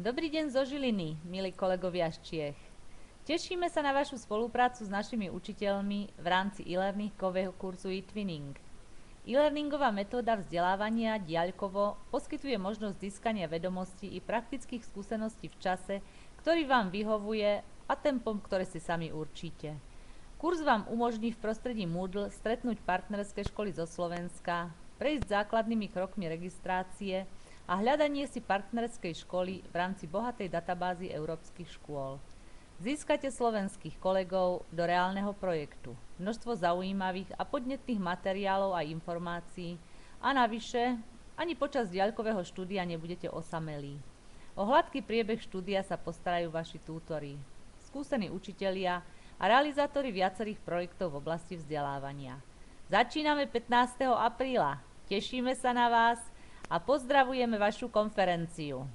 Dobrý deň zo Žiliny, milí kolegovia z Čiech. Tešíme sa na vašu spoluprácu s našimi učiteľmi v rámci e-learningového kurzu eTwinning. E-learningová metóda vzdelávania diaľkovo poskytuje možnosť získania vedomostí i praktických skúseností v čase, ktorý vám vyhovuje a tempom, ktoré si sami určíte. Kurz vám umožní v prostredí Moodle stretnúť partnerské školy zo Slovenska, prejsť základnými krokmi registrácie a hľadanie si partnerskej školy v rámci bohatej databázy európskych škôl. Získate slovenských kolegov do reálneho projektu, množstvo zaujímavých a podnetných materiálov a informácií a navyše ani počas diaľkového štúdia nebudete osamelí. O hladký priebeh štúdia sa postarajú vaši tútori, skúsení učitelia a realizátori viacerých projektov v oblasti vzdelávania. Začíname 15. apríla. Tešíme sa na vás a pozdravujeme vašu konferenciu.